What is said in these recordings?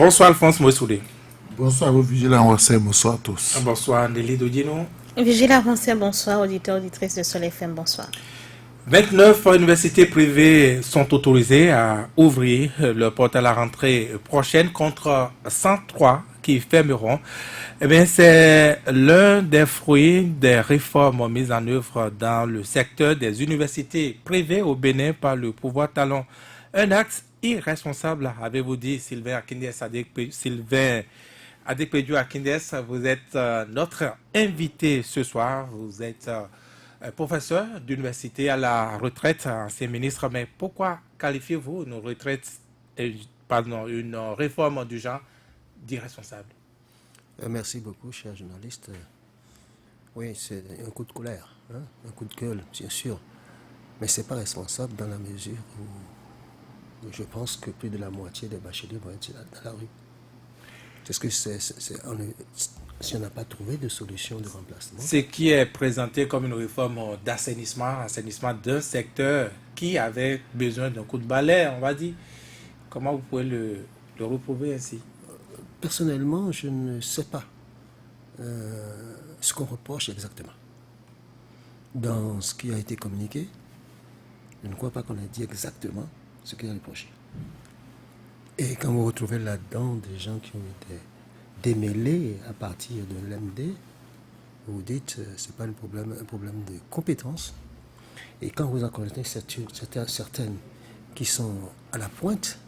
Bonsoir Alphonse Moussouli. Bonsoir vos vigilants, bonsoir à tous. Bonsoir Nelly Dodino. Vigilant avancé, bonsoir, auditeurs, auditrices de Soleil FM, bonsoir. 29 universités privées sont autorisées à ouvrir leur porte à la rentrée prochaine contre 103 qui fermeront. Eh bien, c'est l'un des fruits des réformes mises en œuvre dans le secteur des universités privées au Bénin par le pouvoir talon. Un acte irresponsable, avez-vous dit, Sylvain Adekpeju Akindes, vous êtes notre invité ce soir. Vous êtes professeur d'université à la retraite, ancien ministre. Mais pourquoi qualifiez-vous une réforme du genre d'irresponsable? Merci beaucoup, cher journaliste. Oui, c'est un coup de colère, hein, un coup de gueule, bien sûr. Mais ce n'est pas responsable dans la mesure où je pense que plus de la moitié des bacheliers vont être dans la rue. Est-ce que si on n'a pas trouvé de solution de remplacement? Ce qui est présenté comme une réforme assainissement d'un secteur qui avait besoin d'un coup de balai, on va dire. Comment vous pouvez le reprouver ainsi? Personnellement, je ne sais pas ce qu'on reproche exactement. Dans ce qui a été communiqué, je ne crois pas qu'on ait dit exactement ce qui est reproché. Et quand vous retrouvez là-dedans des gens qui ont été démêlés à partir de l'MD, vous dites c'est pas un problème de compétence. Et quand vous en connaissez certaines qui sont à la pointe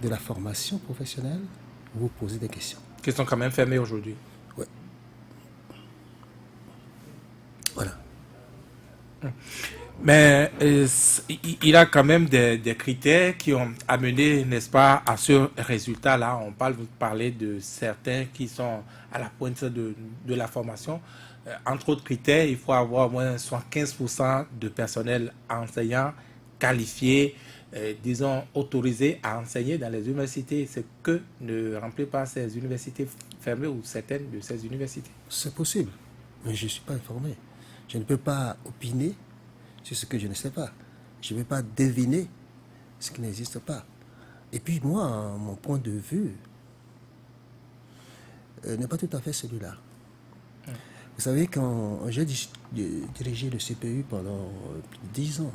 de la formation professionnelle, vous posez des questions. Qui sont quand même fermées aujourd'hui. Oui. Voilà. Mais il y a quand même des critères qui ont amené, n'est-ce pas, à ce résultat-là. Vous parlez de certains qui sont à la pointe de la formation. Entre autres critères, il faut avoir au moins 75% de personnel enseignant qualifié, disons, autorisé à enseigner dans les universités. Ce que ne remplit pas ces universités fermées ou certaines de ces universités. C'est possible, mais je ne suis pas informé. Je ne peux pas opiner sur ce que je ne sais pas. Je ne peux pas deviner ce qui n'existe pas. Et puis moi, mon point de vue n'est pas tout à fait celui-là. Vous savez, quand j'ai dirigé le CPU pendant plus de 10 ans,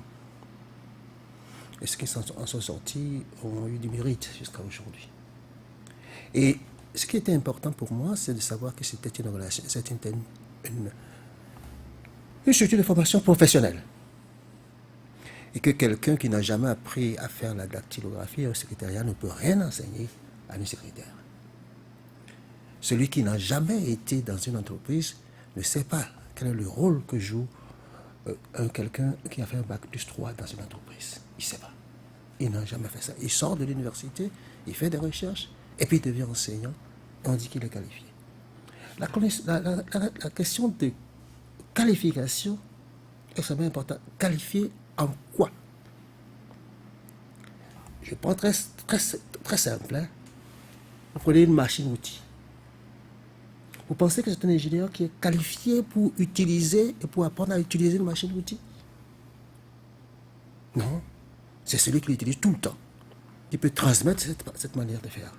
et ceux qui en sont sortis ont eu du mérite jusqu'à aujourd'hui. Et ce qui était important pour moi, c'est de savoir que c'était une relation, c'était une structure de formation professionnelle. Et que quelqu'un qui n'a jamais appris à faire la dactylographie et au secrétariat ne peut rien enseigner à un secrétaire. Celui qui n'a jamais été dans une entreprise ne sait pas quel est le rôle que joue quelqu'un qui a fait un bac plus 3 dans une entreprise. Il ne sait pas. Il n'a jamais fait ça. Il sort de l'université, il fait des recherches, et puis il devient enseignant, et on dit qu'il est qualifié. La question de qualification est extrêmement importante. Qualifié en quoi? Je prends très simple. Hein. Vous prenez une machine-outil. Vous pensez que c'est un ingénieur qui est qualifié pour utiliser et pour apprendre à utiliser une machine-outil? Non. C'est celui qui l'utilise tout le temps, qui peut transmettre cette manière de faire.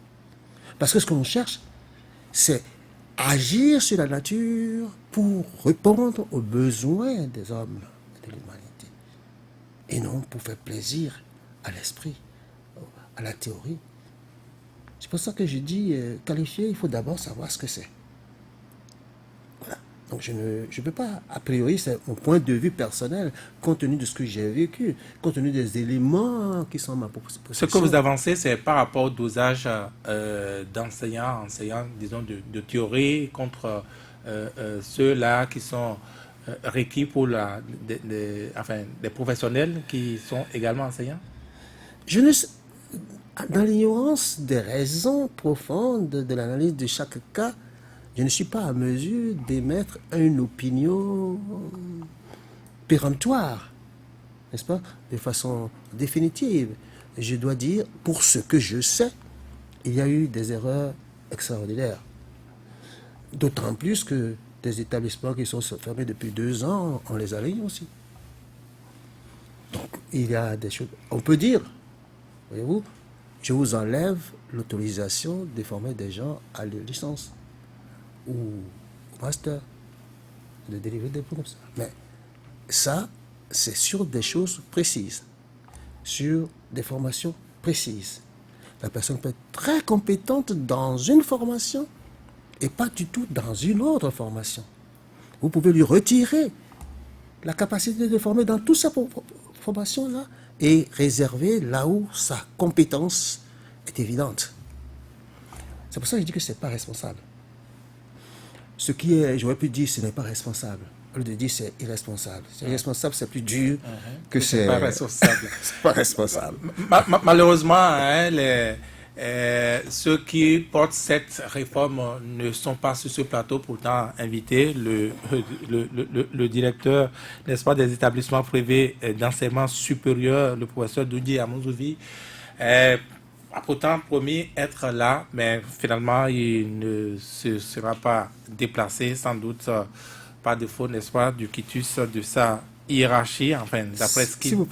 Parce que ce qu'on cherche, c'est agir sur la nature pour répondre aux besoins des hommes et de l'humanité. Et non pour faire plaisir à l'esprit, à la théorie. C'est pour ça que je dis, qualifier, il faut d'abord savoir ce que c'est. Voilà. Donc je ne peux pas, a priori, c'est mon point de vue personnel, compte tenu de ce que j'ai vécu, compte tenu des éléments qui sont ma possession. Ce que vous avancez, c'est par rapport au dosage d'enseignants, disons, de théorie contre ceux-là qui sont requis pour des professionnels qui sont également enseignants? Je ne sais, dans l'ignorance des raisons profondes de l'analyse de chaque cas, je ne suis pas à mesure d'émettre une opinion péremptoire, n'est-ce pas, de façon définitive. Je dois dire, pour ce que je sais, il y a eu des erreurs extraordinaires. D'autant plus que des établissements qui sont fermés depuis 2 ans, on les aligne aussi. Donc, il y a des choses. On peut dire, voyez-vous, je vous enlève l'autorisation de former des gens à la licence ou au master, de délivrer des diplômes comme ça. Mais ça, c'est sur des choses précises, sur des formations précises. La personne peut être très compétente dans une formation et pas du tout dans une autre formation. Vous pouvez lui retirer la capacité de former dans toute sa formation-là et réserver là où sa compétence est évidente. C'est pour ça que je dis que ce n'est pas responsable. Ce qui est, j'aurais pu dire, ce n'est pas responsable. Au lieu de dire c'est irresponsable. C'est irresponsable, c'est plus dur que c'est pas responsable. c'est pas responsable. Malheureusement, hein, ceux qui portent cette réforme ne sont pas sur ce plateau, pourtant invités. Le directeur, n'est-ce pas, des établissements privés d'enseignement supérieur, le professeur Doudi Amouzouvi, a pourtant promis être là, mais finalement, il ne se sera pas déplacé, sans doute par défaut, n'est-ce pas, du quitus de sa hiérarchie, enfin, d'après ce qu'il nous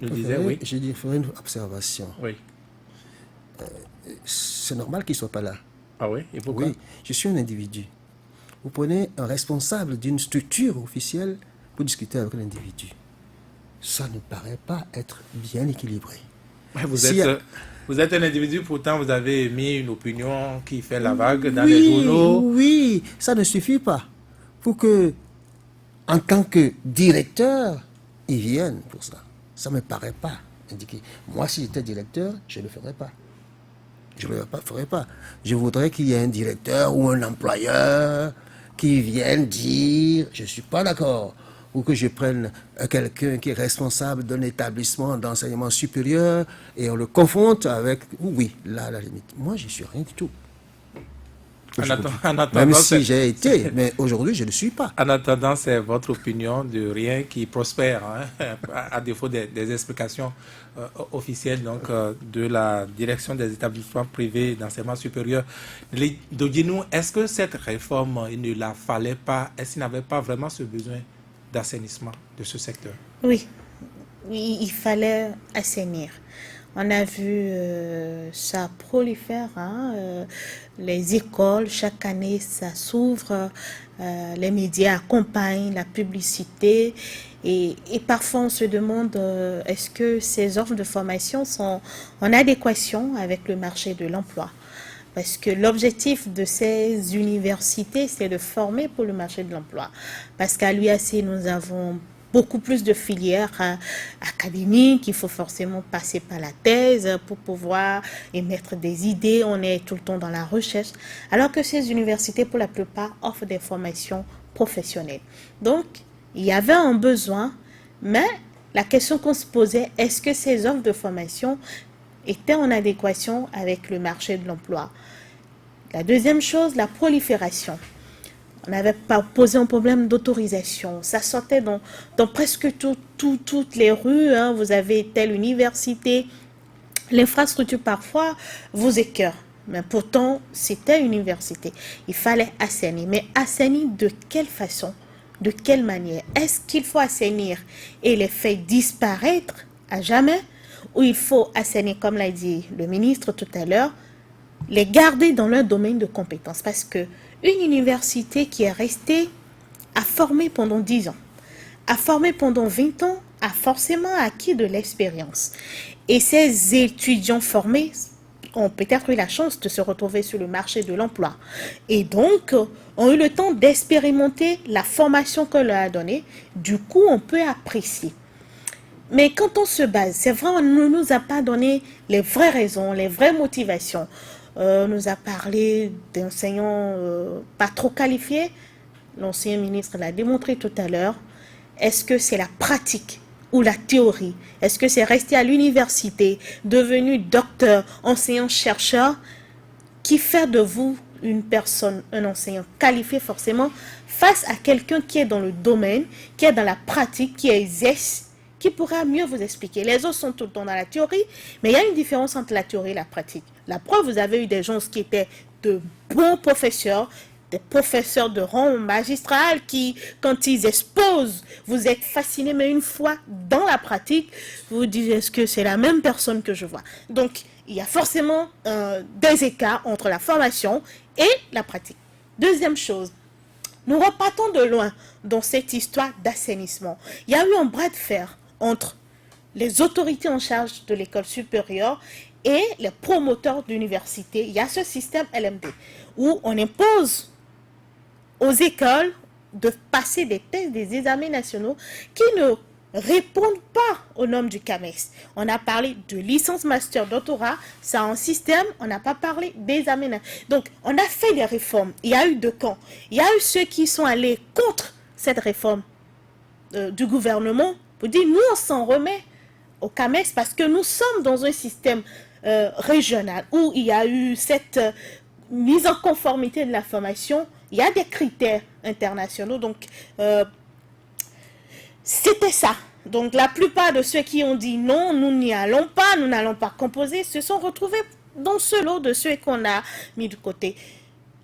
disait, oui. Je ferai une observation. Oui. C'est normal qu'il ne soit pas là. Ah oui, et pourquoi? Oui, je suis un individu. Vous prenez un responsable d'une structure officielle pour discuter avec un individu. Ça ne paraît pas être bien équilibré. Vous êtes un individu, pourtant vous avez émis une opinion qui fait la vague dans les journaux. Oui, ça ne suffit pas. Pour que, en tant que directeur, ils viennent pour ça. Ça ne me paraît pas indiqué. Moi, si j'étais directeur, je ne le ferais pas. Je ne le ferais pas. Je voudrais qu'il y ait un directeur ou un employeur qui vienne dire « je ne suis pas d'accord » ou que je prenne quelqu'un qui est responsable d'un établissement d'enseignement supérieur et on le confronte avec... Oui, là, à la limite. Moi, je ne suis rien du tout. Même si j'ai été, mais aujourd'hui, je ne suis pas. En attendant, c'est votre opinion de rien qui prospère, hein, à défaut des explications officielles donc, de la direction des établissements privés d'enseignement supérieur. Dis-nous, est-ce que cette réforme, il ne la fallait pas, est-ce qu'il n'avait pas vraiment ce besoin d'assainissement de ce secteur? Oui, il fallait assainir. On a vu ça prolifère, hein, les écoles, chaque année ça s'ouvre, les médias accompagnent la publicité et parfois on se demande est-ce que ces offres de formation sont en adéquation avec le marché de l'emploi? Parce que l'objectif de ces universités, c'est de former pour le marché de l'emploi. Parce qu'à l'UAC, nous avons beaucoup plus de filières académiques, il faut forcément passer par la thèse pour pouvoir émettre des idées, on est tout le temps dans la recherche, alors que ces universités, pour la plupart, offrent des formations professionnelles. Donc, il y avait un besoin, mais la question qu'on se posait, est-ce que ces offres de formation étaient en adéquation avec le marché de l'emploi? La deuxième chose, la prolifération. On avait posé un problème d'autorisation. Ça sortait dans presque toutes les rues. Hein. Vous avez telle université. L'infrastructure, parfois, vous écœure. Mais pourtant, c'était une université. Il fallait assainir. Mais assainir de quelle façon? De quelle manière? Est-ce qu'il faut assainir et les faire disparaître à jamais? Ou il faut assainir, comme l'a dit le ministre tout à l'heure, les garder dans leur domaine de compétences? Parce que une université qui est restée a formé pendant 10 ans, a formé pendant 20 ans, a forcément acquis de l'expérience. Et ces étudiants formés ont peut-être eu la chance de se retrouver sur le marché de l'emploi. Et donc, ont eu le temps d'expérimenter la formation qu'on leur a donnée. Du coup, on peut apprécier. Mais quand on se base, c'est vrai, on ne nous a pas donné les vraies raisons, les vraies motivations. On nous a parlé d'enseignants pas trop qualifiés. L'ancien ministre l'a démontré tout à l'heure. Est-ce que c'est la pratique ou la théorie? Est-ce que c'est rester à l'université, devenu docteur, enseignant, chercheur, qui fait de vous une personne, un enseignant qualifié forcément, face à quelqu'un qui est dans le domaine, qui est dans la pratique, qui exerce, qui pourra mieux vous expliquer. Les autres sont tout le temps dans la théorie, mais il y a une différence entre la théorie et la pratique. La preuve, vous avez eu des gens qui étaient de bons professeurs, des professeurs de rang magistral qui, quand ils exposent, vous êtes fasciné, mais une fois dans la pratique, vous vous dites, est-ce que c'est la même personne que je vois? Donc, il y a forcément des écarts entre la formation et la pratique. Deuxième chose, nous repartons de loin dans cette histoire d'assainissement. Il y a eu un bras de fer entre les autorités en charge de l'école supérieure et les promoteurs d'université. Il y a ce système LMD où on impose aux écoles de passer des tests, des examens nationaux qui ne répondent pas aux normes du CAMES. On a parlé de licence, master, doctorat, ça en système, on n'a pas parlé d'examens. Donc, on a fait des réformes. Il y a eu deux camps. Il y a eu ceux qui sont allés contre cette réforme du gouvernement pour dire, nous, on s'en remet au CAMES parce que nous sommes dans un système régional où il y a eu cette mise en conformité de la formation. Il y a des critères internationaux. Donc, c'était ça. Donc, la plupart de ceux qui ont dit non, nous n'y allons pas, nous n'allons pas composer, se sont retrouvés dans ce lot de ceux qu'on a mis de côté.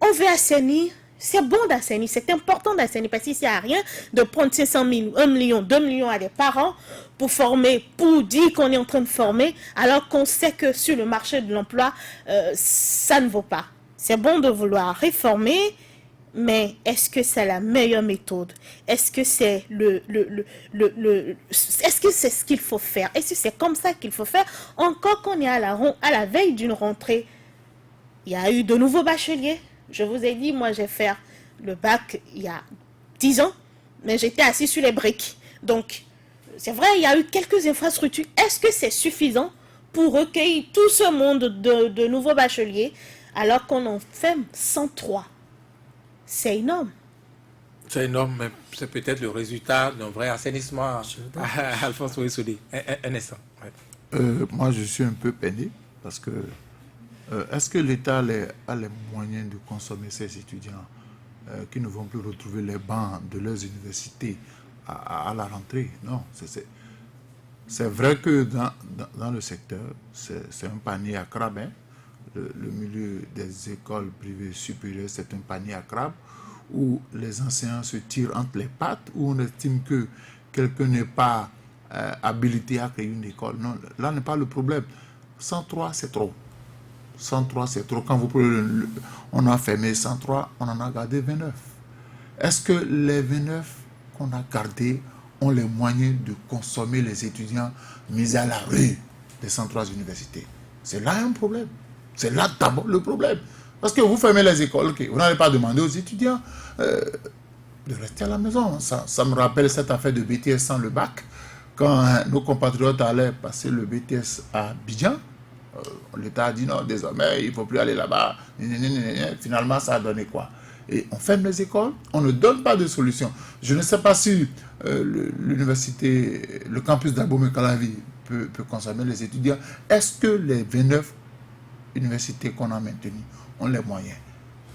On veut assainir. C'est bon d'assainir, c'est important d'assainir parce qu'il ne sert à rien de prendre 500 000, 1 million, 2 millions à des parents pour former, pour dire qu'on est en train de former, alors qu'on sait que sur le marché de l'emploi, ça ne vaut pas. C'est bon de vouloir réformer, mais est-ce que c'est la meilleure méthode? Est-ce que c'est est-ce que c'est ce qu'il faut faire? Est-ce que c'est comme ça qu'il faut faire? Encore qu'on est à la veille d'une rentrée, il y a eu de nouveaux bacheliers. Je vous ai dit, moi, j'ai fait le bac il y a 10 ans, mais j'étais assis sur les briques. Donc, c'est vrai, il y a eu quelques infrastructures. Est-ce que c'est suffisant pour recueillir tout ce monde de nouveaux bacheliers alors qu'on en fait 103? C'est énorme. C'est énorme, mais c'est peut-être le résultat d'un vrai assainissement. Alphonse Ouessoli, un instant. Ouais. Moi, je suis un peu peiné parce que est-ce que l'État a les moyens de consommer ces étudiants qui ne vont plus retrouver les bancs de leurs universités à la rentrée? Non, c'est vrai que dans le secteur, c'est un panier à crabes. Hein. Le milieu des écoles privées supérieures, c'est un panier à crabes où les enseignants se tirent entre les pattes, où on estime que quelqu'un n'est pas habilité à créer une école. Non, là n'est pas le problème. 103, c'est trop. 103, c'est trop. Quand vous prenez on a fermé 103, on en a gardé 29. Est-ce que les 29 qu'on a gardés ont les moyens de consommer les étudiants mis à la rue des 103 universités? C'est là un problème. C'est là d'abord le problème. Parce que vous fermez les écoles, okay, vous n'allez pas demander aux étudiants de rester à la maison. Ça me rappelle cette affaire de BTS sans le bac. Quand nos compatriotes allaient passer le BTS à Abidjan, l'État a dit non, désormais, il ne faut plus aller là-bas. Finalement, ça a donné quoi? Et on ferme les écoles, on ne donne pas de solution. Je ne sais pas si l'université, le campus d'Abomey-Calavi peut consommer les étudiants. Est-ce que les 29 universités qu'on a maintenues ont les moyens?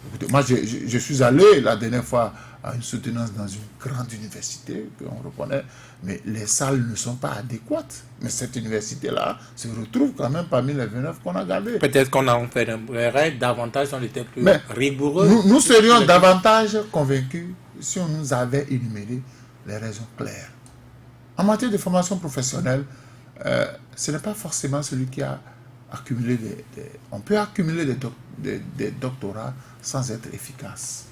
Écoutez, moi, je suis allé la dernière fois à une soutenance dans une grande université qu'on reconnaît, mais les salles ne sont pas adéquates. Mais cette université-là se retrouve quand même parmi les 29 qu'on a gardées. Peut-être qu'on a fait un règle davantage, on était plus rigoureux. Nous serions davantage convaincus si on nous avait énuméré les raisons claires. En matière de formation professionnelle, ce n'est pas forcément celui qui a accumulé on peut accumuler des doctorats sans être efficace.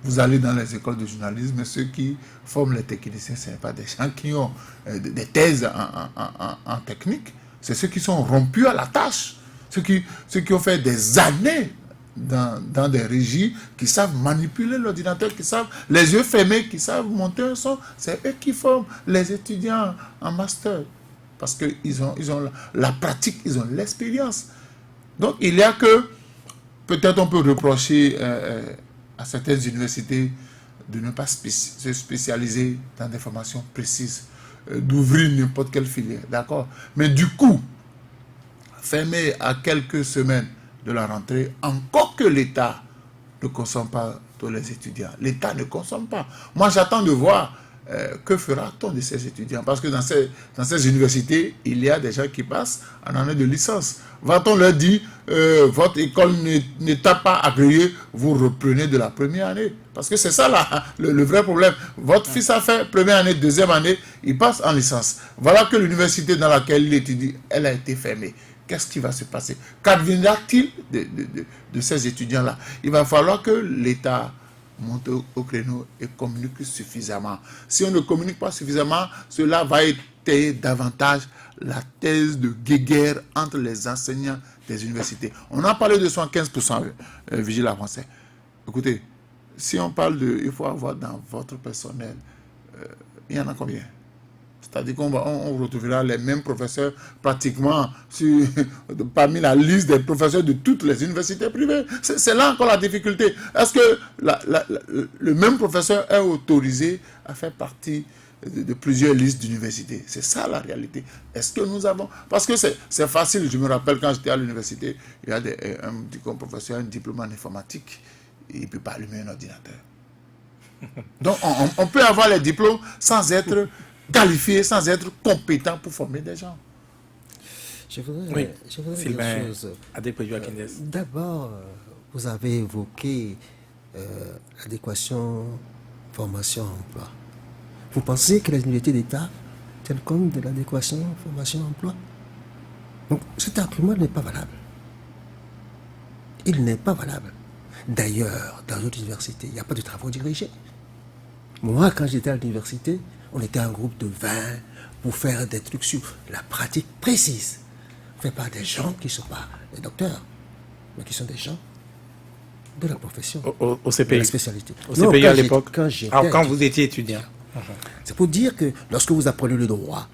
Vous allez dans les écoles de journalisme, mais ceux qui forment les techniciens, ce n'est pas des gens qui ont des thèses en technique, c'est ceux qui sont rompus à la tâche, ceux qui ont fait des années dans des régies, qui savent manipuler l'ordinateur, qui savent, les yeux fermés, qui savent monter un son. C'est eux qui forment les étudiants en master. Parce qu'ils ont la pratique, ils ont l'expérience. Donc, il y a que, peut-être on peut reprocher à certaines universités de ne pas se spécialiser dans des formations précises, d'ouvrir n'importe quelle filière, d'accord? Mais du coup, fermer à quelques semaines de la rentrée, encore que l'État ne consomme pas tous les étudiants. L'État ne consomme pas. Moi, j'attends de voir que fera-t-on de ces étudiants? Parce que dans ces universités, il y a des gens qui passent en année de licence. Va-t-on leur dire, votre école n'étant pas agréée, vous reprenez de la première année? Parce que c'est ça là, le vrai problème. Votre fils a fait première année, deuxième année, il passe en licence. Voilà que l'université dans laquelle il étudie, elle a été fermée. qu'est-ce qui va se passer? Qu'adviendra-t-il de ces étudiants-là? Il va falloir que l'État monte au créneau et communique suffisamment. Si on ne communique pas suffisamment, cela va étayer davantage la thèse de guéguerre entre les enseignants des universités. On a parlé de 75% vigiles français. Écoutez, si on parle de... Il faut avoir dans votre personnel, il y en a combien? C'est-à-dire qu'on retrouvera les mêmes professeurs pratiquement parmi la liste des professeurs de toutes les universités privées. C'est là encore la difficulté. Est-ce que le même professeur est autorisé à faire partie de plusieurs listes d'universités? C'est ça la réalité. Est-ce que nous avons... Parce que c'est facile. Je me rappelle quand j'étais à l'université, il y a un professeur a un diplôme en informatique. Il ne peut pas allumer un ordinateur. Donc on peut avoir les diplômes sans être qualifié, sans être compétent pour former des gens. Je voudrais dire une chose. D'abord, vous avez évoqué l'adéquation formation-emploi. Vous pensez que les universités d'État tiennent compte de l'adéquation formation-emploi? Donc cet argument n'est pas valable. Il n'est pas valable. D'ailleurs, dans d'autres universités, il n'y a pas de travaux dirigés. Moi, quand j'étais à l'université, on était un groupe de 20 pour faire des trucs sur la pratique précise. Fait par des gens qui ne sont pas des docteurs, mais qui sont des gens de la profession, au CPI. de la spécialité. Au CPI à l'époque, quand vous étiez étudiant. C'est pour dire que lorsque vous apprenez le droit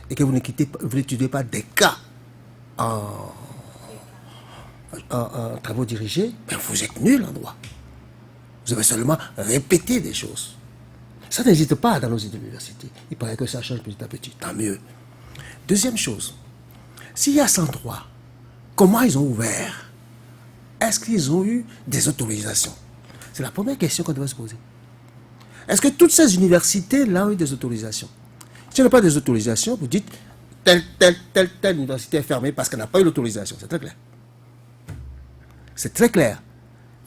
et que vous n'étudiez pas des cas en travaux dirigés, ben vous êtes nul en droit. Vous avez seulement répété des choses. Ça n'hésite pas dans nos universités. Il paraît que ça change petit à petit. Tant mieux. Deuxième chose, s'il y a 103, comment ils ont ouvert? Est-ce qu'ils ont eu des autorisations? C'est la première question qu'on doit se poser. Est-ce que toutes ces universités-là ont eu des autorisations? Si on n'a pas des autorisations, vous dites telle université est fermée parce qu'elle n'a pas eu l'autorisation. C'est très clair. C'est très clair.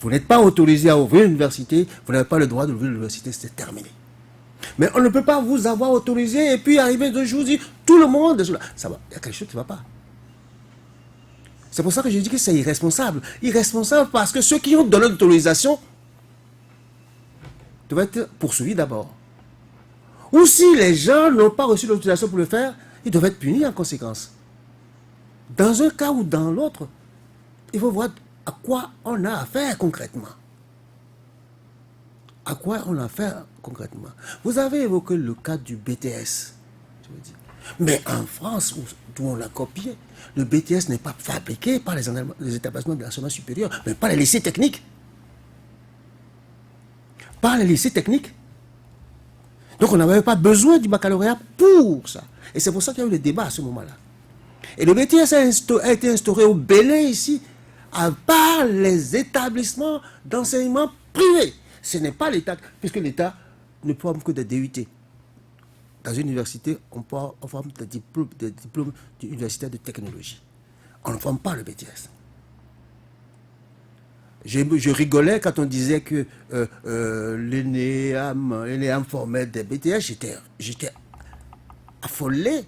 Vous n'êtes pas autorisé à ouvrir une université, vous n'avez pas le droit d'ouvrir l'université, c'est terminé. Mais on ne peut pas vous avoir autorisé et puis arriver 2 jours, dire tout le monde est là. Ça va, il y a quelque chose qui ne va pas. C'est pour ça que je dis que c'est irresponsable. Irresponsable parce que ceux qui ont donné l'autorisation doivent être poursuivis d'abord. Ou si les gens n'ont pas reçu l'autorisation pour le faire, ils doivent être punis en conséquence. Dans un cas ou dans l'autre, il faut voir à quoi on a affaire concrètement. À quoi on a affaire concrètement. Vous avez évoqué le cas du BTS. Je veux dire. Mais en France, où on l'a copié, le BTS n'est pas fabriqué par les établissements de l'enseignement supérieur, mais par les lycées techniques. Par les lycées techniques. Donc on n'avait pas besoin du baccalauréat pour ça. Et c'est pour ça qu'il y a eu le débat à ce moment-là. Et le BTS a été instauré au Bénin ici, par les établissements d'enseignement privés. Ce n'est pas l'État, puisque l'État ne forme que des DUT. Dans une université, on forme des diplômes universitaires de technologie. On ne forme pas le BTS. Je rigolais quand on disait que l'ENEAM formait des BTS. J'étais affolé.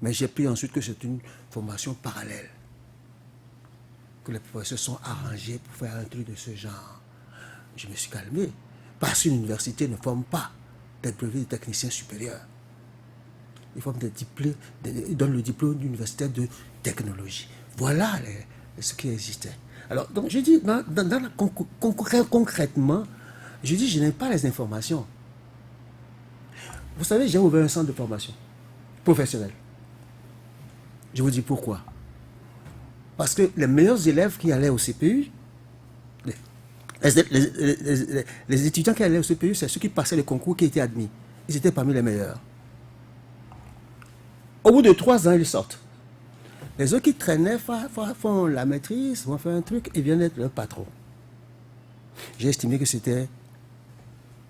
Mais j'ai pris ensuite que c'est une formation parallèle. Que les professeurs sont arrangés pour faire un truc de ce genre. Je me suis calmé. Parce qu'une université ne forme pas des brevets de techniciens supérieurs. Ils forment des diplômes, ils donnent le diplôme d'universitaire de technologie. Voilà ce qui existait. Alors, donc, je dis, concrètement, je dis, je n'ai pas les informations. Vous savez, j'ai ouvert un centre de formation professionnelle. Je vous dis pourquoi. Parce que les meilleurs élèves qui allaient au CPU, les étudiants qui allaient au CPU, c'est ceux qui passaient le concours qui étaient admis. Ils étaient parmi les meilleurs. Au bout de 3 ans, ils sortent. Les autres qui traînaient font la maîtrise, vont faire un truc et viennent être leur patron. J'ai estimé que c'était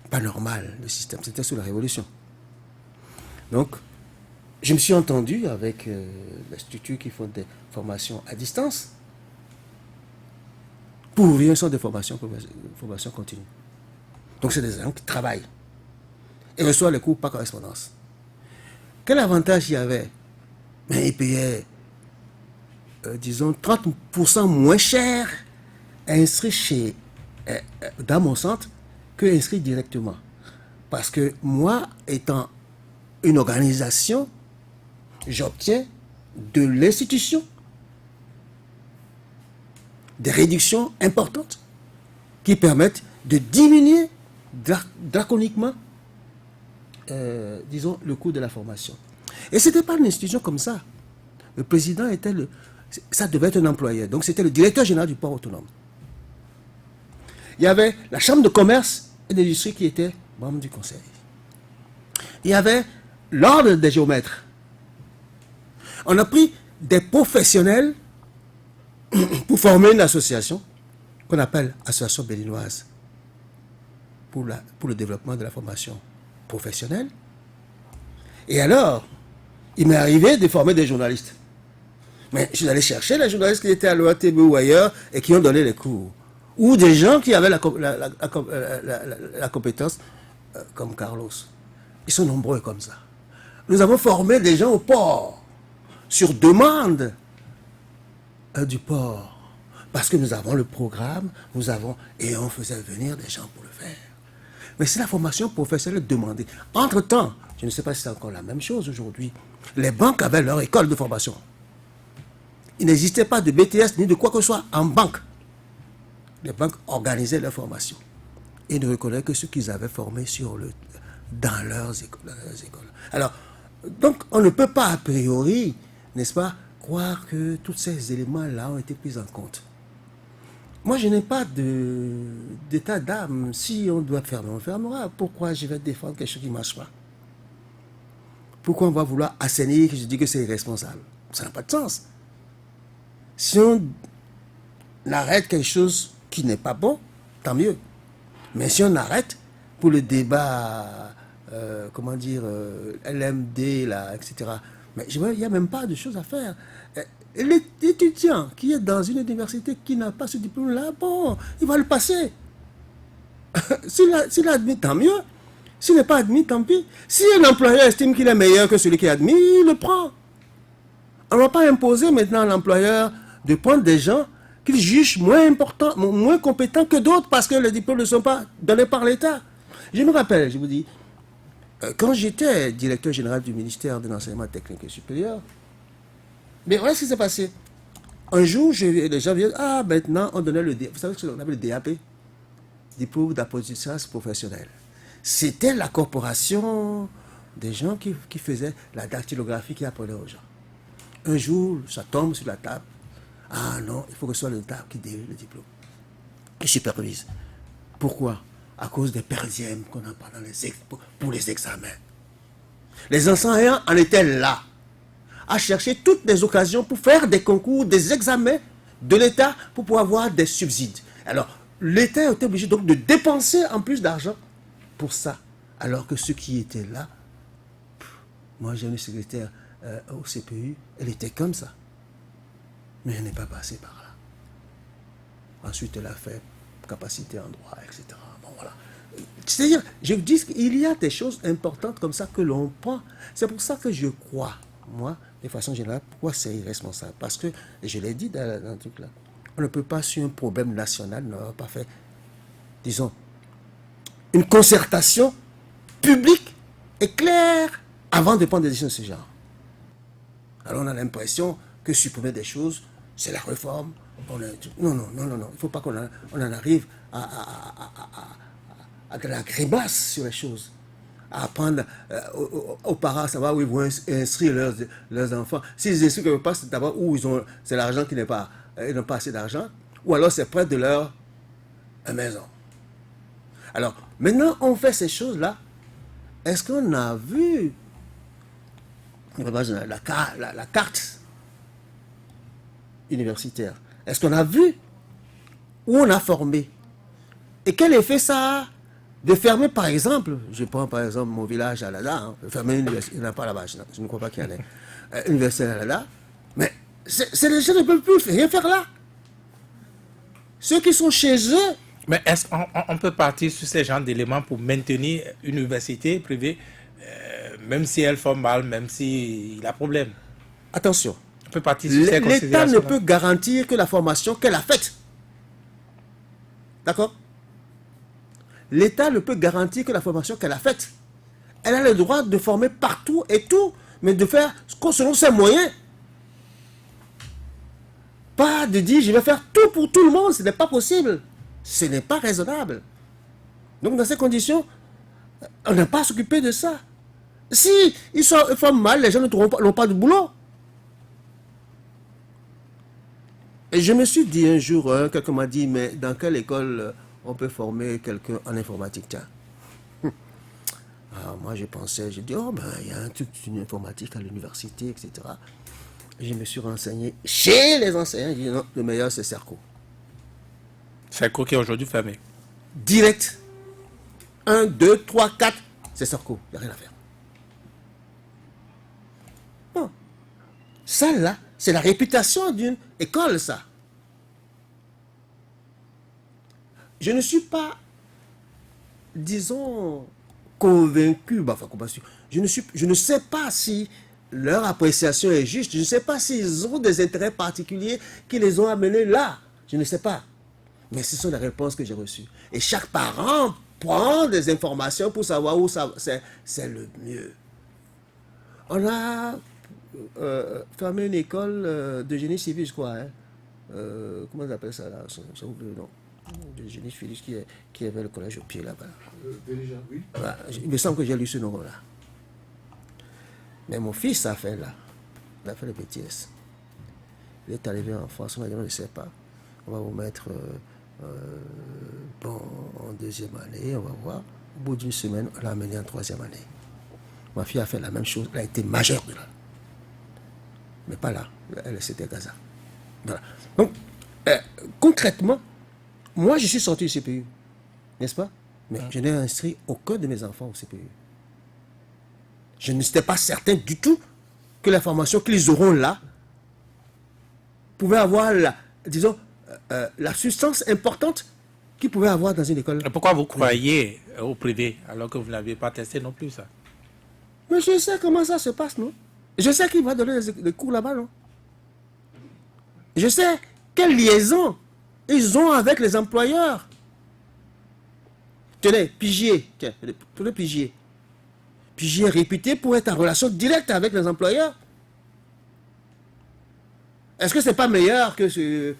pas normal, le système. C'était sous la Révolution. Donc, je me suis entendu avec l'institut qui font des formations à distance pour ouvrir une sorte de formation continue. Donc, c'est des gens qui travaillent et reçoivent les cours par correspondance. Quel avantage il y avait? Mais ils payaient disons, 30% moins cher inscrit dans mon centre que inscrit directement. Parce que moi, étant une organisation, j'obtiens de l'institution des réductions importantes qui permettent de diminuer draconiquement, disons, le coût de la formation. Et ce n'était pas une institution comme ça. Le président ça devait être un employeur. Donc c'était le directeur général du port autonome. Il y avait la chambre de commerce et d'industrie qui était membre du conseil. Il y avait l'ordre des géomètres. On a pris des professionnels pour former une association qu'on appelle Association béninoise pour le développement de la formation professionnelle. Et alors, il m'est arrivé de former des journalistes. Mais je suis allé chercher les journalistes qui étaient à l'OATB ou ailleurs et qui ont donné les cours. Ou des gens qui avaient la compétence, comme Carlos. Ils sont nombreux comme ça. Nous avons formé des gens au port, sur demande du port. Parce que nous avons le programme, et on faisait venir des gens pour le faire. Mais c'est la formation professionnelle demandée. Entre-temps, je ne sais pas si c'est encore la même chose aujourd'hui, les banques avaient leur école de formation. Il n'existait pas de BTS ni de quoi que ce soit en banque. Les banques organisaient leur formation. Et ne reconnaissaient que ceux qu'ils avaient formés dans leurs écoles. Alors, donc, on ne peut pas a priori, n'est-ce pas, croire que tous ces éléments-là ont été pris en compte. Moi, je n'ai pas d'état d'âme. Si on doit fermer, on fermera. Pourquoi je vais défendre quelque chose qui ne marche pas? Pourquoi on va vouloir assainir que je dis que c'est irresponsable? Ça n'a pas de sens. Si on arrête quelque chose qui n'est pas bon, tant mieux. Mais si on arrête pour le débat, LMD, là, etc., mais il n'y a même pas de choses à faire. L'étudiant qui est dans une université qui n'a pas ce diplôme-là, bon, il va le passer. S'il est admis, tant mieux. S'il n'est pas admis, tant pis. Si un employeur estime qu'il est meilleur que celui qui est admis, il le prend. On ne va pas imposer maintenant à l'employeur de prendre des gens qu'il juge moins importants, moins compétents que d'autres parce que les diplômes ne sont pas donnés par l'État. Je me rappelle, je vous dis, quand j'étais directeur général du ministère de l'enseignement technique et supérieur, mais voilà ce qui s'est passé. Un jour, les gens viennent, maintenant, on donnait vous savez ce qu'on appelle le DAP, diplôme d'apprentissage professionnel. C'était la corporation des gens qui faisaient la dactylographie qui apprenaient aux gens. Un jour, ça tombe sur la table. Ah non, il faut que ce soit le table qui délivre le diplôme, qui supervise. Pourquoi? À cause des perdièmes qu'on a pour les examens. Les enseignants en étaient là, à chercher toutes les occasions pour faire des concours, des examens de l'État pour pouvoir avoir des subsides. Alors, l'État était obligé donc de dépenser en plus d'argent pour ça. Alors que ceux qui étaient là, moi j'ai une secrétaire au CPU, elle était comme ça. Mais elle n'est pas passée par là. Ensuite, elle a fait capacité en droit, etc. Bon, voilà. C'est-à-dire, je dis qu'il y a des choses importantes comme ça que l'on prend. C'est pour ça que je crois, moi, de façon générale, pourquoi c'est irresponsable. Parce que, je l'ai dit dans le truc là, on ne peut pas, sur un problème national, n'avoir pas fait, disons, une concertation publique et claire avant de prendre des décisions de ce genre. Alors on a l'impression que supprimer des choses, c'est la réforme. Non. Il ne faut pas qu'on en arrive à de la grimace sur les choses. À apprendre aux parents à savoir où ils vont inscrire leurs enfants. S'ils inscrivent quelque part, c'est d'abord où c'est l'argent qui n'est pas, ils n'ont pas assez d'argent, ou alors c'est près de leur maison. Alors, maintenant, on fait ces choses-là. Est-ce qu'on a vu la carte universitaire? Est-ce qu'on a vu où on a formé? Et quel effet ça a de fermer, par exemple, je prends par exemple mon village à Lada, fermer une université, il n'y en a pas là-bas, je ne crois pas qu'il y en ait, une université à Lada, mais les gens ne peuvent plus rien faire là. Ceux qui sont chez eux. Mais est-ce qu'on peut partir sur ces genres d'éléments pour maintenir une université privée, même si elle forme mal, même s'il y a problème? Attention, peut partir sur ces L'État considérations. ne peut garantir que la formation qu'elle a faite. D'accord? L'État ne peut garantir que la formation qu'elle a faite. Elle a le droit de former partout et tout, mais de faire selon ses moyens. Pas de dire je vais faire tout pour tout le monde, ce n'est pas possible. Ce n'est pas raisonnable. Donc dans ces conditions, on n'a pas à s'occuper de ça. Si ils forment mal, les gens n'auront pas de boulot. Et je me suis dit un jour, quelqu'un m'a dit, mais dans quelle école on peut former quelqu'un en informatique, tiens. Alors moi je pensais, j'ai dit, oh ben il y a un truc d'une informatique à l'université, etc. Et je me suis renseigné chez les enseignants, j'ai dit non, le meilleur c'est Serco. Serco qui est aujourd'hui fermé. Direct. 1, 2, 3, 4, c'est Serco, il n'y a rien à faire. Bon. Ça là, c'est la réputation d'une école, ça. Je ne suis pas, disons, convaincu, enfin, je ne sais pas si leur appréciation est juste, je ne sais pas s'ils ont des intérêts particuliers qui les ont amenés là, je ne sais pas. Mais ce sont les réponses que j'ai reçues. Et chaque parent prend des informations pour savoir où c'est le mieux. On a fermé une école de génie civil, je crois. Hein. Comment on appelle ça là? J'ai oublié le nom. De génie civil qui avait le collège au pied là-bas. Déjà, oui. Voilà. Il me semble que j'ai lu ce nom-là. Mais mon fils a fait là. Il a fait le BTS. Il est arrivé en France, on a dit, on ne sait pas. On va vous mettre en deuxième année, on va voir. Au bout d'une semaine, on l'a amené en troisième année. Ma fille a fait la même chose, elle a été majeure de là. Mais pas là, elle c'était Gaza. Voilà. Donc, concrètement, moi je suis sorti du CPU, n'est-ce pas? Mais je n'ai inscrit aucun de mes enfants au CPU. Je n'étais pas certain du tout que la formation qu'ils auront là pouvait avoir la substance importante qu'ils pouvaient avoir dans une école. Et pourquoi vous croyez au privé alors que vous n'avez pas testé non plus ça? Mais je sais comment ça se passe, non? Je sais qu'il va donner des cours là-bas, non? Je sais quelle liaison ils ont avec les employeurs. Tenez, Pigier, tiens, prenez Pigier. Pigier est réputé pour être en relation directe avec les employeurs. Est-ce que c'est pas meilleur que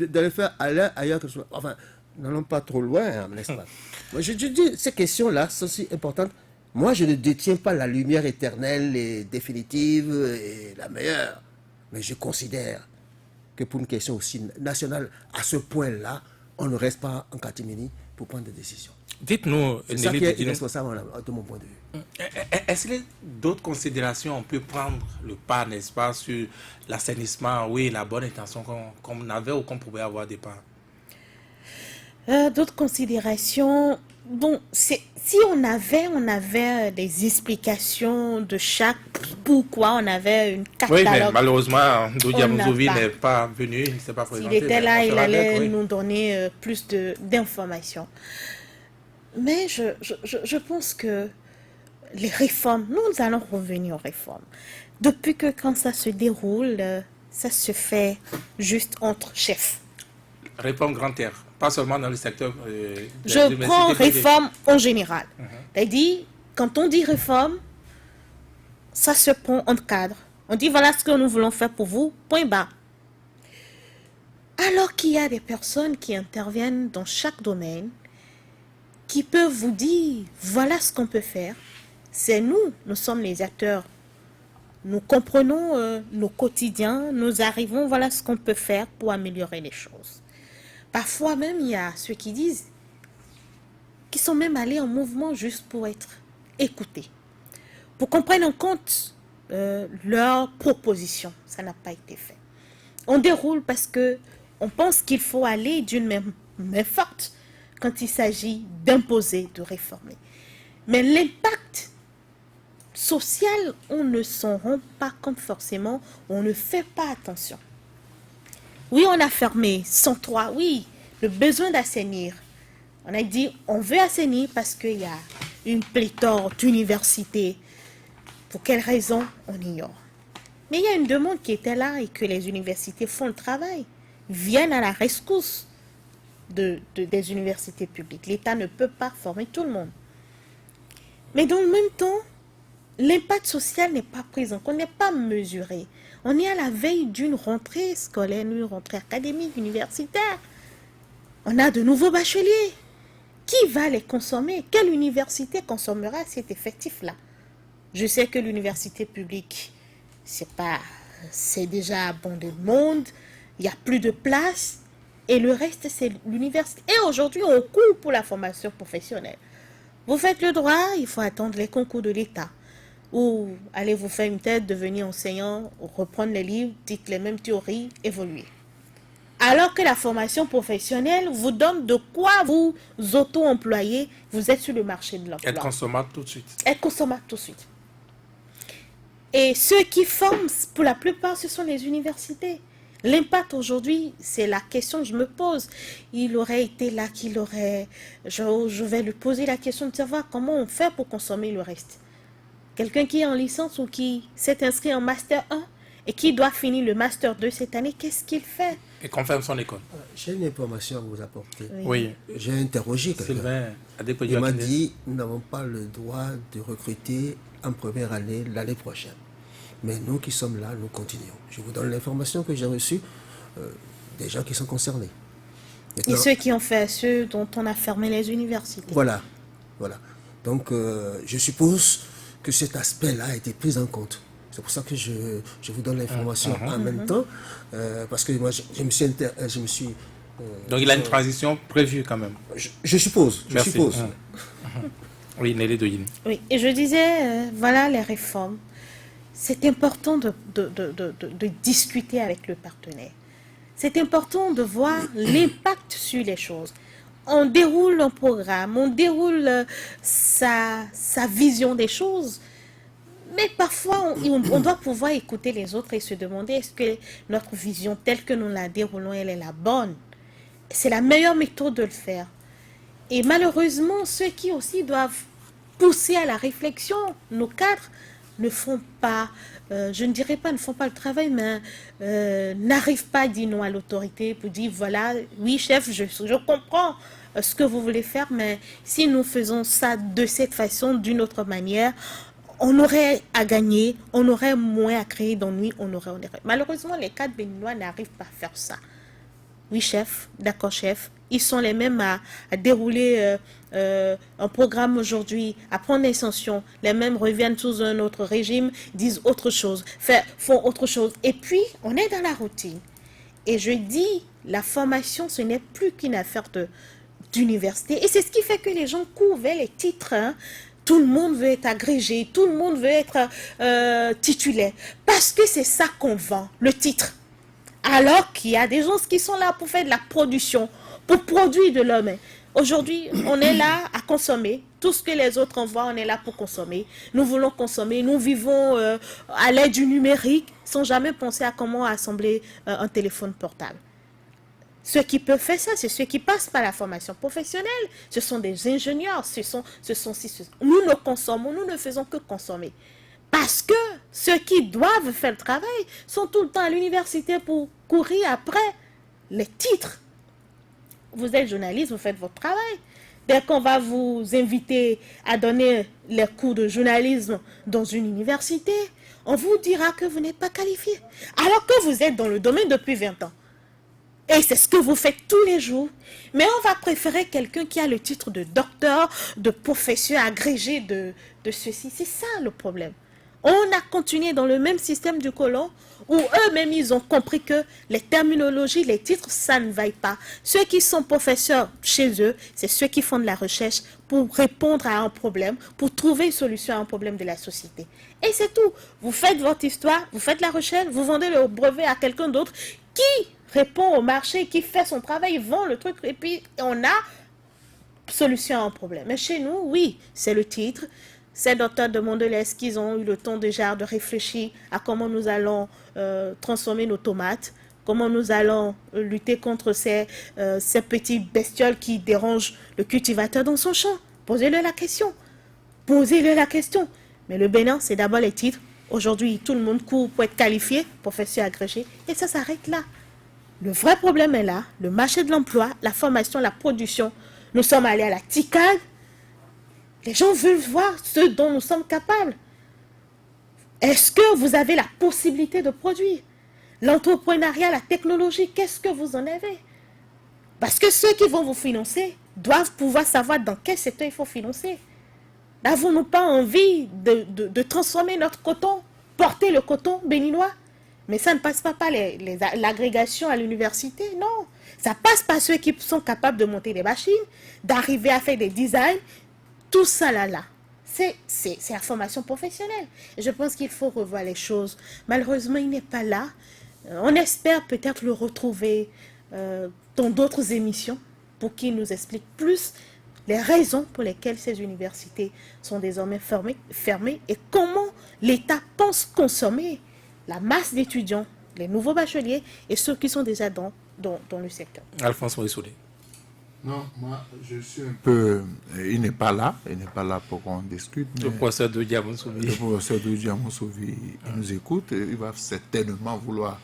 d'aller faire ailleurs que ce... Enfin, n'allons pas trop loin, hein, n'est-ce pas? Moi, je dis, ces questions-là sont si importantes. Moi, je ne détiens pas la lumière éternelle et définitive et la meilleure. Mais je considère que pour une question aussi nationale, à ce point-là, on ne reste pas en catimini pour prendre des décisions. Dites-nous, C'est ça qui est irresponsable de mon point de vue. Est-ce que d'autres considérations, on peut prendre le pas, n'est-ce pas, sur l'assainissement, oui, la bonne intention qu'on avait ou qu'on pouvait avoir au départ? D'autres considérations, bon, si on avait des explications de chaque pourquoi, on avait une catalogue. Oui, mais malheureusement, Doudia On n'a Mouzoui pas. n'est pas venu, il ne s'est pas présenté. S'il était là, mais on il fera allait avec, oui. nous donner plus d'informations. Mais je pense que les réformes, nous allons revenir aux réformes. Depuis que quand ça se déroule, ça se fait juste entre chefs. Réforme grand air, pas seulement dans le secteur Je de prends l'université privée. réforme en général. C'est-à-dire, quand on dit réforme, ça se prend en cadre. On dit voilà ce que nous voulons faire pour vous, point barre. Alors qu'il y a des personnes qui interviennent dans chaque domaine, qui peuvent vous dire voilà ce qu'on peut faire. C'est nous sommes les acteurs. Nous comprenons nos quotidiens, nous arrivons, voilà ce qu'on peut faire pour améliorer les choses. Parfois même, il y a ceux qui disent, qui sont même allés en mouvement juste pour être écoutés, pour qu'on prenne en compte leurs propositions. Ça n'a pas été fait. On déroule parce que on pense qu'il faut aller d'une main forte quand il s'agit d'imposer, de réformer. Mais l'impact social, on ne s'en rend pas compte forcément, on ne fait pas attention. Oui, on a fermé 103, oui, le besoin d'assainir. On a dit, on veut assainir parce qu'il y a une pléthore d'universités. Pour quelles raisons, on ignore. Mais il y a une demande qui était là et que les universités font le travail, viennent à la rescousse des universités publiques. L'État ne peut pas former tout le monde. Mais dans le même temps, l'impact social n'est pas pris en compte, n'est pas mesuré. On est à la veille d'une rentrée scolaire, d'une rentrée académique, universitaire. On a de nouveaux bacheliers. Qui va les consommer? Quelle université consommera cet effectif-là? Je sais que l'université publique, c'est déjà abondé de monde, il n'y a plus de place, et le reste, c'est l'université. Et aujourd'hui, on court pour la formation professionnelle. Vous faites le droit, il faut attendre les concours de l'État. Ou allez vous faire une tête, devenir enseignant, reprendre les livres, dites les mêmes théories, évoluer. Alors que la formation professionnelle vous donne de quoi vous auto-employer, vous êtes sur le marché de l'emploi. Être consommable tout de suite. Être consommable tout de suite. Et ceux qui forment, pour la plupart, ce sont les universités. L'impact aujourd'hui, c'est la question que je me pose. Il aurait été là qu'il aurait... Je vais lui poser la question de savoir comment on fait pour consommer le reste. Quelqu'un qui est en licence ou qui s'est inscrit en Master 1 et qui doit finir le Master 2 cette année, qu'est-ce qu'il fait? Et confirme son école. J'ai une information à vous apporter. Oui. J'ai interrogé quelqu'un. Sylvain Il m'a dit, nous n'avons pas le droit de recruter en première année l'année prochaine. Mais nous qui sommes là, nous continuons. Je vous donne l'information que j'ai reçue des gens qui sont concernés. Maintenant, et ceux qui ont fait, ceux dont on a fermé les universités. Voilà. Donc, je suppose que cet aspect-là a été pris en compte. C'est pour ça que je vous donne l'information en même temps, parce que moi, je me suis... Donc, il a une transition prévue quand même. Je suppose. Merci. Oui, Nelly Doyin. Oui, et je disais, voilà les réformes. C'est important de discuter avec le partenaire. C'est important de voir l'impact sur les choses. On déroule un programme, on déroule sa vision des choses, mais parfois on doit pouvoir écouter les autres et se demander est-ce que notre vision telle que nous la déroulons, elle est la bonne? C'est la meilleure méthode de le faire. Et malheureusement, ceux qui aussi doivent pousser à la réflexion, nos cadres, ne font pas, je ne dirais pas ne font pas le travail, mais n'arrivent pas à dire non à l'autorité pour dire voilà, oui chef, je comprends ce que vous voulez faire, mais si nous faisons ça de cette façon, d'une autre manière, on aurait à gagner, on aurait moins à créer d'ennuis, on aurait. Malheureusement, les cadres béninois n'arrivent pas à faire ça. Oui chef, d'accord chef, ils sont les mêmes à dérouler un programme aujourd'hui, à prendre des sanctions. Les mêmes reviennent sous un autre régime, disent autre chose, font autre chose. Et puis, on est dans la routine. Et je dis, la formation, ce n'est plus qu'une affaire d'université. Et c'est ce qui fait que les gens courent vers les titres. Hein. Tout le monde veut être agrégé, tout le monde veut être titulaire. Parce que c'est ça qu'on vend, le titre. Alors qu'il y a des gens qui sont là pour faire de la production, pour produire de l'homme. Aujourd'hui, on est là à consommer. Tout ce que les autres envoient, on est là pour consommer. Nous voulons consommer. Nous vivons à l'aide du numérique sans jamais penser à comment assembler un téléphone portable. Ceux qui peuvent faire ça, c'est ceux qui passent par la formation professionnelle. Ce sont des ingénieurs. Nous ne consommons, nous ne faisons que consommer. Parce que ceux qui doivent faire le travail sont tout le temps à l'université pour courir après les titres. Vous êtes journaliste, vous faites votre travail. Dès qu'on va vous inviter à donner les cours de journalisme dans une université, on vous dira que vous n'êtes pas qualifié. Alors que vous êtes dans le domaine depuis 20 ans. Et c'est ce que vous faites tous les jours. Mais on va préférer quelqu'un qui a le titre de docteur, de professeur agrégé de ceci. C'est ça le problème. On a continué dans le même système du colon où eux-mêmes, ils ont compris que les terminologies, les titres, ça ne vaille pas. Ceux qui sont professeurs chez eux, c'est ceux qui font de la recherche pour répondre à un problème, pour trouver une solution à un problème de la société. Et c'est tout. Vous faites votre histoire, vous faites la recherche, vous vendez le brevet à quelqu'un d'autre qui répond au marché, qui fait son travail, vend le truc, et puis on a solution à un problème. Mais chez nous, oui, c'est le titre. Ces docteurs de Mondelez qu'ils ont eu le temps déjà de réfléchir à comment nous allons transformer nos tomates, comment nous allons lutter contre ces petites bestioles qui dérangent le cultivateur dans son champ. Posez-le la question. Posez-le la question. Mais le Bénin, c'est d'abord les titres. Aujourd'hui, tout le monde court pour être qualifié, professeur agrégé, et ça s'arrête là. Le vrai problème est là, le marché de l'emploi, la formation, la production. Nous sommes allés à la TICAD. Les gens veulent voir ce dont nous sommes capables. Est-ce que vous avez la possibilité de produire? L'entrepreneuriat, la technologie, qu'est-ce que vous en avez? Parce que ceux qui vont vous financer doivent pouvoir savoir dans quel secteur il faut financer. N'avons-nous pas envie de transformer notre coton, porter le coton béninois? Mais ça ne passe pas par l'agrégation à l'université, non. Ça passe par ceux qui sont capables de monter des machines, d'arriver à faire des designs. Tout ça là. C'est la formation professionnelle. Et je pense qu'il faut revoir les choses. Malheureusement, il n'est pas là. On espère peut-être le retrouver dans d'autres émissions pour qu'il nous explique plus les raisons pour lesquelles ces universités sont désormais fermées et comment l'État pense consommer la masse d'étudiants, les nouveaux bacheliers et ceux qui sont déjà dans le secteur. Alphonse Moïsoulé. Non, moi, je suis un peu... Il n'est pas là pour qu'on discute. Le professeur de Diamonsouvi. Le professeur de Diamonsouvi, il nous écoute, il va certainement vouloir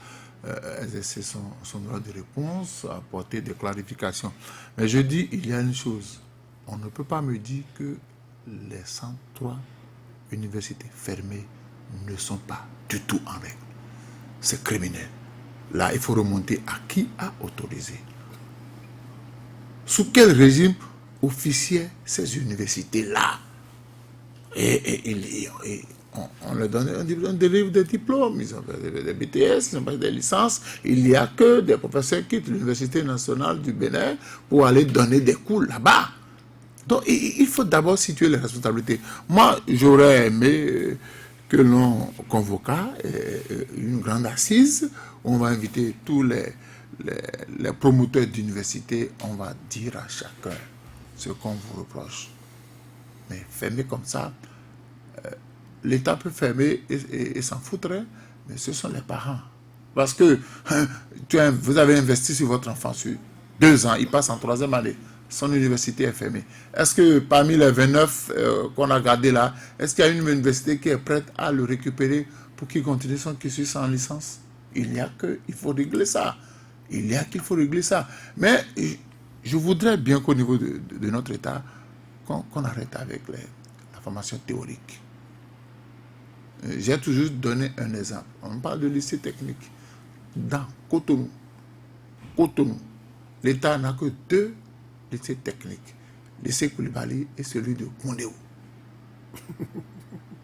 exercer son droit de réponse, apporter des clarifications. Mais je dis, il y a une chose, on ne peut pas me dire que les 103 universités fermées ne sont pas du tout en règle. C'est criminel. Là, il faut remonter à qui a autorisé. Sous quel régime officiait ces universités-là? Et on leur donne on délivre des diplômes, ils ont fait des BTS, ils ont fait des licences. Il n'y a que des professeurs qui quittent l'Université nationale du Bénin pour aller donner des cours là-bas. Donc, il faut d'abord situer les responsabilités. Moi, j'aurais aimé que l'on convoqua une grande assise où on va inviter tous les promoteurs d'université, on va dire à chacun ce qu'on vous reproche. Mais fermer comme ça, l'État peut fermer et s'en foutre, mais ce sont les parents. Parce que vous avez investi sur votre enfant sur 2 ans, il passe en 3e année, son université est fermée. Est-ce que parmi les 29 qu'on a gardés là, est-ce qu'il y a une université qui est prête à le récupérer pour qu'il continue son cursus en licence? Il n'y a qu'il faut régler ça. Qu'il faut régler ça. Mais je voudrais bien qu'au niveau de notre État, qu'on arrête avec la formation théorique. J'ai toujours donné un exemple. On parle de lycée technique. Dans Cotonou, l'État n'a que 2 lycées techniques. Le lycée Koulibaly et celui de Kondéo.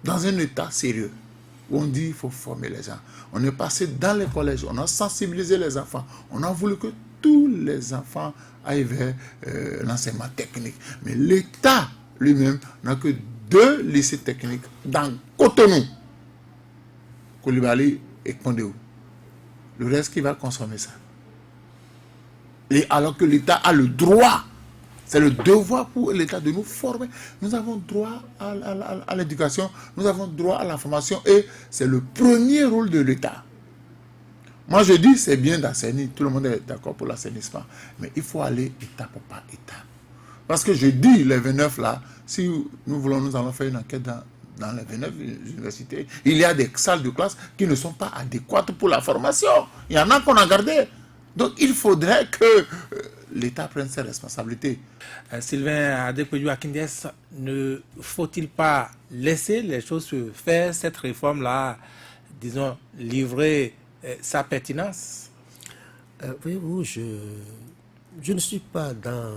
Dans un État sérieux, où on dit qu'il faut former les gens. On est passé dans les collèges, on a sensibilisé les enfants. On a voulu que tous les enfants aillent vers l'enseignement technique. Mais l'État lui-même n'a que 2 lycées techniques dans Cotonou, Koulibaly et Kondéo. Le reste qui va consommer ça. Et alors que l'État a le droit, c'est le devoir pour l'État de nous former. Nous avons droit à l'éducation, nous avons droit à la formation et c'est le premier rôle de l'État. Moi je dis c'est bien d'assainir, tout le monde est d'accord pour l'assainissement, mais il faut aller étape par étape. Parce que je dis les 29 là, si nous allons faire une enquête dans les 29 universités, il y a des salles de classe qui ne sont pas adéquates pour la formation. Il y en a qu'on a gardé. Donc il faudrait que l'État prenne ses responsabilités. Sylvain Adekpeju Akindes, ne faut-il pas laisser les choses se faire, cette réforme-là, disons, livrer sa pertinence? Voyez-vous, je ne suis pas dans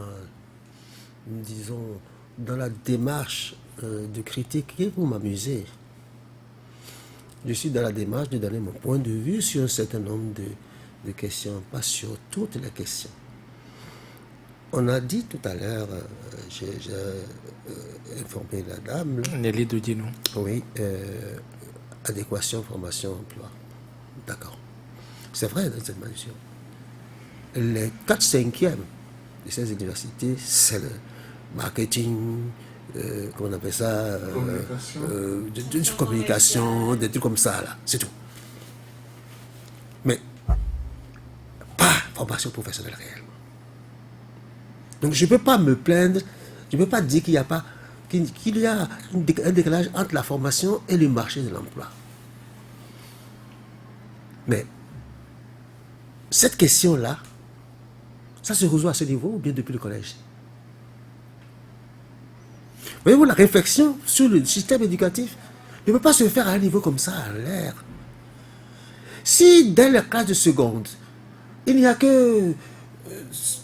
la démarche de critiquer pour m'amuser. Je suis dans la démarche de donner mon point de vue sur un certain nombre de questions, pas sur toutes les questions. On a dit tout à l'heure, j'ai informé la dame. Nelly Dodino. Oui, adéquation, formation, emploi. D'accord. C'est vrai dans cette mesure. Les 4/5e de ces universités, c'est le marketing, comment on appelle ça, communication, des trucs comme ça, là, c'est tout. Mais pas formation professionnelle réellement. Donc je ne peux pas me plaindre, je ne peux pas dire qu'il y a un décalage entre la formation et le marché de l'emploi. Mais cette question-là, ça se résout à ce niveau ou bien depuis le collège? Voyez-vous, la réflexion sur le système éducatif ne peut pas se faire à un niveau comme ça, à l'air. Si, dès la classe de seconde, il n'y a que,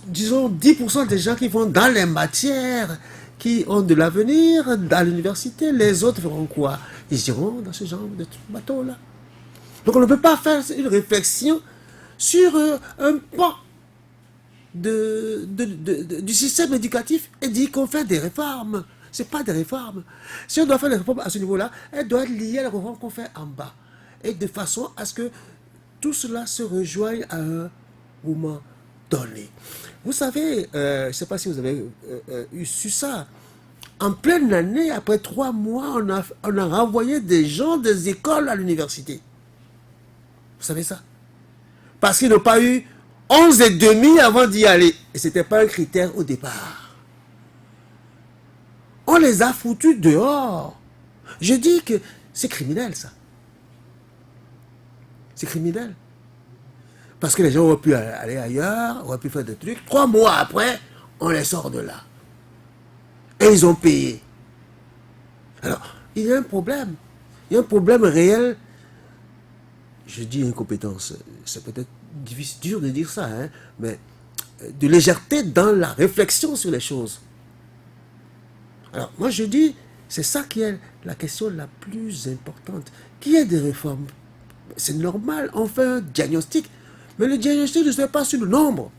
disons, 10% des gens qui vont dans les matières qui ont de l'avenir à l'université, les autres feront quoi? Ils iront dans ce genre de bateau-là. Donc on ne peut pas faire une réflexion sur un pan du système éducatif et dire qu'on fait des réformes. Ce n'est pas des réformes. Si on doit faire des réformes à ce niveau-là, elles doivent être liées à la réforme qu'on fait en bas. Et de façon à ce que tout cela se rejoigne à un moment donné. Vous savez, je ne sais pas si vous avez su ça, en pleine année, après 3 mois, on a renvoyé des gens des écoles à l'université. Vous savez ça? Parce qu'ils n'ont pas eu 11 et demi avant d'y aller. Et ce n'était pas un critère au départ. On les a foutus dehors. Je dis que c'est criminel, ça. C'est criminel. Parce que les gens auraient pu aller ailleurs, auraient pu faire des trucs. 3 mois après, on les sort de là. Et ils ont payé. Alors, il y a un problème. Il y a un problème réel. Je dis incompétence. C'est peut-être dur de dire ça, hein, mais de légèreté dans la réflexion sur les choses. Alors, moi je dis, c'est ça qui est la question la plus importante. Qu'il y ait des réformes, c'est normal, on fait un diagnostic. Mais le diagnostic ne se fait pas sur le nombre.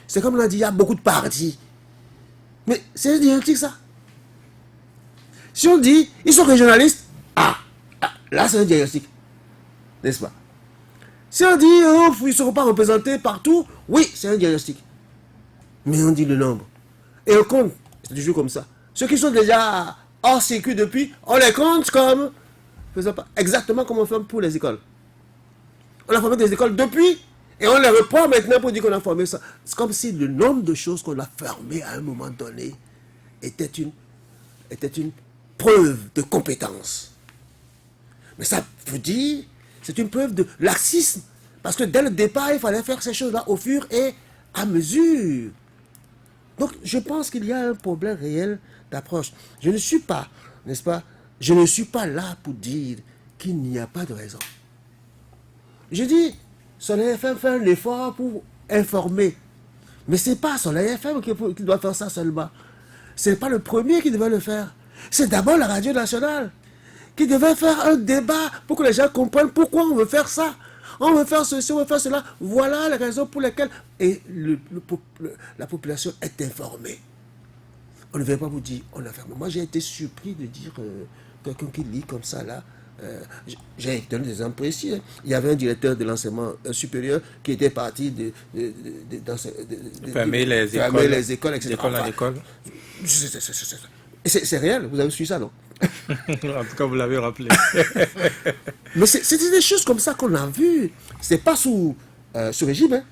C'est comme on a dit, il y a beaucoup de partis. Mais c'est un diagnostic, ça. Si on dit, ils sont régionalistes, là c'est un diagnostic. N'est-ce pas? Si on dit, oh, ils ne seront pas représentés partout, oui, c'est un diagnostic. Mais on dit le nombre. Et on compte, c'est toujours comme ça. Ceux qui sont déjà hors circuit depuis, on les compte comme, faisant pas exactement comme on fait pour les écoles. On a formé des écoles depuis, et on les reprend maintenant pour dire qu'on a formé ça. C'est comme si le nombre de choses qu'on a fermées à un moment donné était une preuve de compétence. Mais ça veut dire, c'est une preuve de laxisme. Parce que dès le départ, il fallait faire ces choses-là au fur et à mesure. Donc, je pense qu'il y a un problème réel d'approche. Je ne suis pas, n'est-ce pas, je ne suis pas là pour dire qu'il n'y a pas de raison. Je dis, Soleil FM fait un effort pour informer. Mais ce n'est pas Soleil FM qui doit faire ça seulement. Ce n'est pas le premier qui devait le faire. C'est d'abord la radio nationale qui devait faire un débat pour que les gens comprennent pourquoi on veut faire ça. On veut faire ceci, on veut faire cela. Voilà les raisons pour lesquelles... Et la population est informée. On ne veut pas vous dire, on a fermé. Moi, j'ai été surpris de dire, quelqu'un qui lit comme ça, là, j'ai donné des exemples précis. Hein. Il y avait un directeur de l'enseignement supérieur qui était parti fermer les écoles, etc. C'est réel, vous avez su ça, non? En tout cas, vous l'avez rappelé. Mais c'est des choses comme ça qu'on a vues. C'est pas sous ce régime. Hein.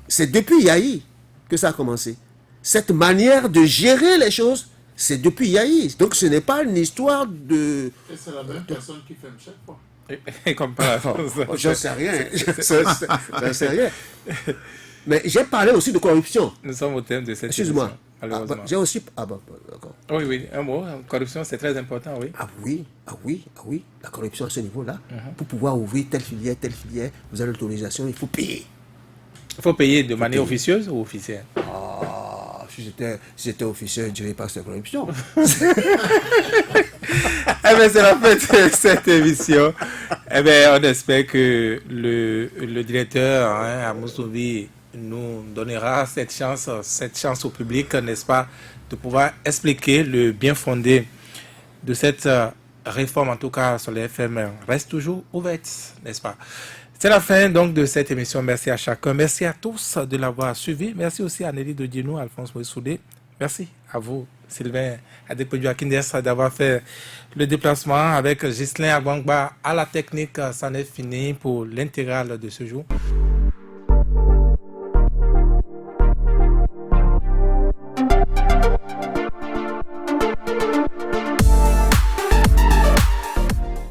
C'est depuis Yahi que ça a commencé. Cette manière de gérer les choses, c'est depuis Yahi. Donc ce n'est pas une histoire de... Et c'est la même personne qui fait chaque fois. Comme par j'en sais rien. J'en sais rien. Mais j'ai parlé aussi de corruption. Nous sommes au thème de cette Excuse-moi. Malheureusement. J'ai aussi... d'accord. Oui, un mot. Corruption, c'est très important, oui. Ah oui. La corruption à ce niveau-là, pour pouvoir ouvrir telle filière, vous avez l'autorisation, il faut payer. Il faut payer de manière officieuse ou officielle? Si j'étais officiel, je ne dirais pas que c'est corruption. Eh bien, c'est la fin de cette émission. Eh bien, on espère que le directeur, Amoussouvi, nous donnera cette chance au public, n'est-ce pas, de pouvoir expliquer le bien fondé de cette réforme, en tout cas sur les FM, reste toujours ouverte, n'est-ce pas? C'est la fin donc de cette émission. Merci à chacun. Merci à tous de l'avoir suivi. Merci aussi à Nelly de Dienou, Alphonse Moïsoudé. Merci à vous, Sylvain Adepodio Akindes, d'avoir fait le déplacement avec Ghislain Agwangba à la technique. Ça n'est fini pour l'intégrale de ce jour.